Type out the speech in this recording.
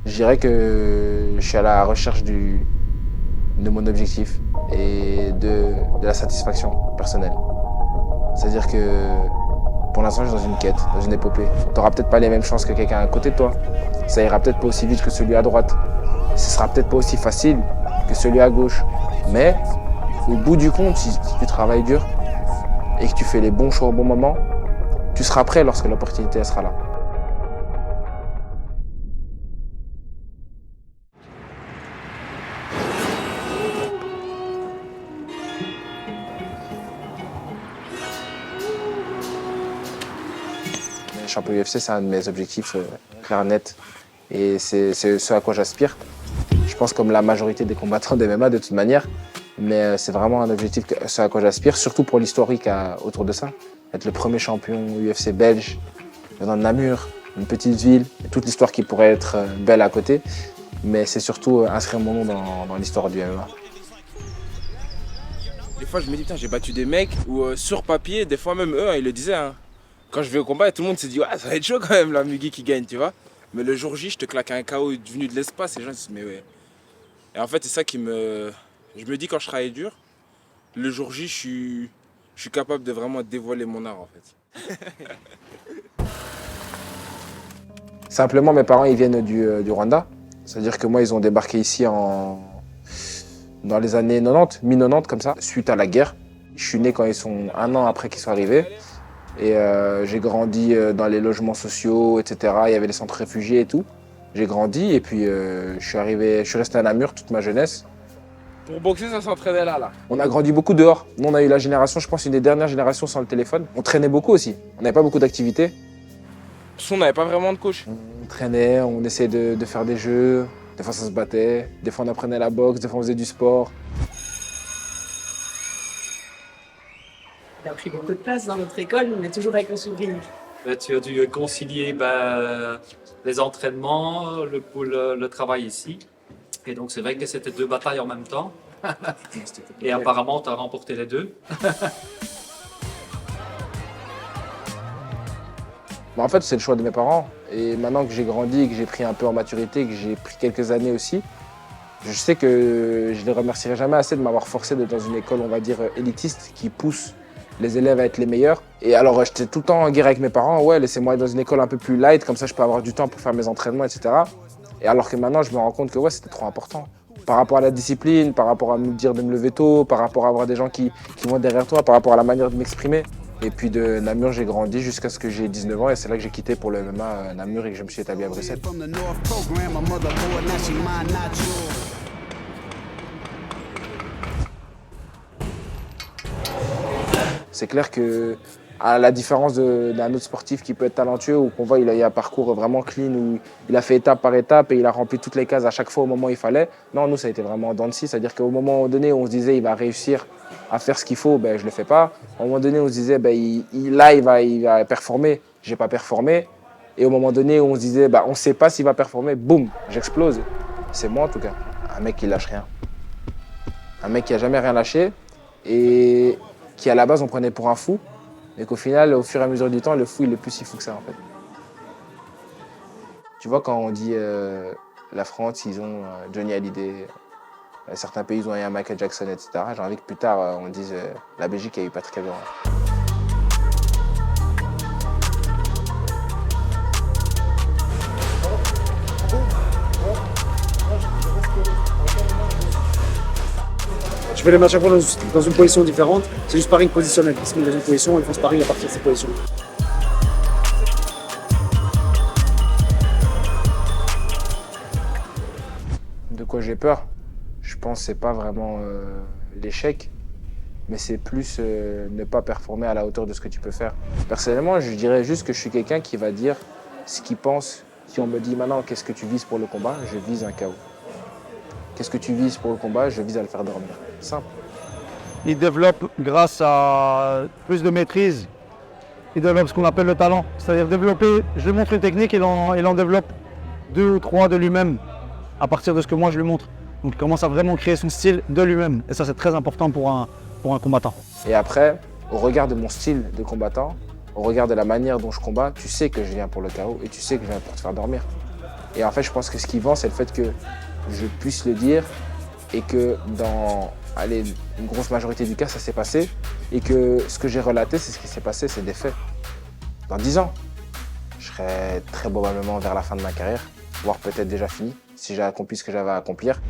Je dirais que je suis à la recherche de mon objectif et de la satisfaction personnelle. C'est-à-dire que pour l'instant, je suis dans une quête, dans une épopée. Tu n'auras peut-être pas les mêmes chances que quelqu'un à côté de toi. Ça ira peut-être pas aussi vite que celui à droite. Ce sera peut-être pas aussi facile que celui à gauche. Mais au bout du compte, si tu travailles dur et que tu fais les bons choix au bon moment, tu seras prêt lorsque l'opportunité sera là. Champion UFC, c'est un de mes objectifs clair, net. Et c'est ce à quoi j'aspire. Je pense comme la majorité des combattants de MMA de toute manière. Mais c'est vraiment un objectif, ce à quoi j'aspire, surtout pour l'historique autour de ça. Être le premier champion UFC belge, dans Namur, une petite ville, et toute l'histoire qui pourrait être belle à côté. Mais c'est surtout inscrire mon nom dans l'histoire du MMA. Des fois, je me dis, putain, j'ai battu des mecs où sur papier, des fois même eux, ils le disaient. Hein. Quand je vais au combat, tout le monde se dit, ouais, ça va être chaud quand même, la Mugi qui gagne, tu vois. Mais le jour J, je te claque un KO venu de l'espace et les gens se disent, mais ouais. Et en fait, c'est ça qui me. Je me dis, quand je travaille dur, le jour J, je suis capable de vraiment dévoiler mon art, en fait. Simplement, mes parents, ils viennent du Rwanda. C'est-à-dire que moi, ils ont débarqué ici dans les années 90, mi-90 comme ça, suite à la guerre. Je suis né quand ils sont 1 an après qu'ils soient arrivés. Et j'ai grandi dans les logements sociaux, etc. Il y avait les centres réfugiés et tout. J'ai grandi et puis je suis resté à Namur toute ma jeunesse. Pour boxer, ça s'entraînait là. On a grandi beaucoup dehors. Nous, on a eu la génération, je pense, une des dernières générations sans le téléphone. On traînait beaucoup aussi. On n'avait pas beaucoup d'activités. Parce qu'on n'avait pas vraiment de coach. On traînait, on essayait de faire des jeux. Des fois, ça se battait. Des fois, on apprenait la boxe. Des fois, on faisait du sport. Il a pris beaucoup de place dans notre école, mais toujours avec le sourire. Tu as dû concilier les entraînements, le travail ici. Et donc, c'est vrai que c'était 2 batailles en même temps. Et apparemment, tu as remporté les 2. En fait, c'est le choix de mes parents. Et maintenant que j'ai grandi, que j'ai pris un peu en maturité, que j'ai pris quelques années aussi, je sais que je ne les remercierai jamais assez de m'avoir forcé d'être dans une école, on va dire, élitiste, qui pousse les élèves à être les meilleurs. Et alors, j'étais tout le temps en guerre avec mes parents. Ouais, laissez-moi aller dans une école un peu plus light, comme ça je peux avoir du temps pour faire mes entraînements, etc. Et alors que maintenant, je me rends compte que ouais, c'était trop important. Par rapport à la discipline, par rapport à me dire de me lever tôt, par rapport à avoir des gens qui vont derrière toi, par rapport à la manière de m'exprimer. Et puis de Namur, j'ai grandi jusqu'à ce que j'ai 19 ans et c'est là que j'ai quitté pour le MMA Namur et que je me suis établi à Bruxelles. C'est clair que, à la différence d'un autre sportif qui peut être talentueux ou qu'on voit il a eu un parcours vraiment clean où il a fait étape par étape et il a rempli toutes les cases à chaque fois au moment où il fallait. Non, nous, ça a été vraiment en dents de scie. C'est-à-dire qu'au moment donné où on se disait il va réussir à faire ce qu'il faut, ben, je ne le fais pas. Au moment donné où on se disait ben, il va performer, je n'ai pas performé. Et au moment donné où on se disait ben, on ne sait pas s'il va performer, boum, j'explose. C'est moi en tout cas, un mec qui lâche rien. Un mec qui n'a jamais rien lâché et qui à la base on prenait pour un fou. Et qu'au final, au fur et à mesure du temps, le fou, il est plus si fou que ça, en fait. Tu vois, quand on dit la France, ils ont Johnny Hallyday, certains pays, ils ont un Michael Jackson, etc. J'ai envie que plus tard, on dise la Belgique a eu Patrick Evra. Je vais les mettre à chaque fois dans une position différente. C'est du sparring positionnel. Ils se mettent dans une position et ils font sparring à partir de ces positions. De quoi j'ai peur? Je pense que c'est pas vraiment l'échec, mais c'est plus ne pas performer à la hauteur de ce que tu peux faire. Personnellement, je dirais juste que je suis quelqu'un qui va dire ce qu'il pense. Si on me dit maintenant qu'est-ce que tu vises pour le combat, je vise un KO. Qu'est-ce que tu vises pour le combat? Je vise à le faire dormir. Simple. Il développe grâce à plus de maîtrise. Il développe ce qu'on appelle le talent. C'est-à-dire développer, je lui montre une technique et il en développe 2 ou 3 de lui-même à partir de ce que moi je lui montre. Donc il commence à vraiment créer son style de lui-même. Et ça c'est très important pour un combattant. Et après, au regard de mon style de combattant, au regard de la manière dont je combats, tu sais que je viens pour le KO et tu sais que je viens pour te faire dormir. Et en fait, je pense que ce qui vend, c'est le fait que je puisse le dire et que dans une grosse majorité du cas, ça s'est passé. Et que ce que j'ai relaté, c'est ce qui s'est passé, c'est des faits. Dans 10 ans, je serai très probablement vers la fin de ma carrière, voire peut-être déjà fini, si j'ai accompli ce que j'avais à accomplir.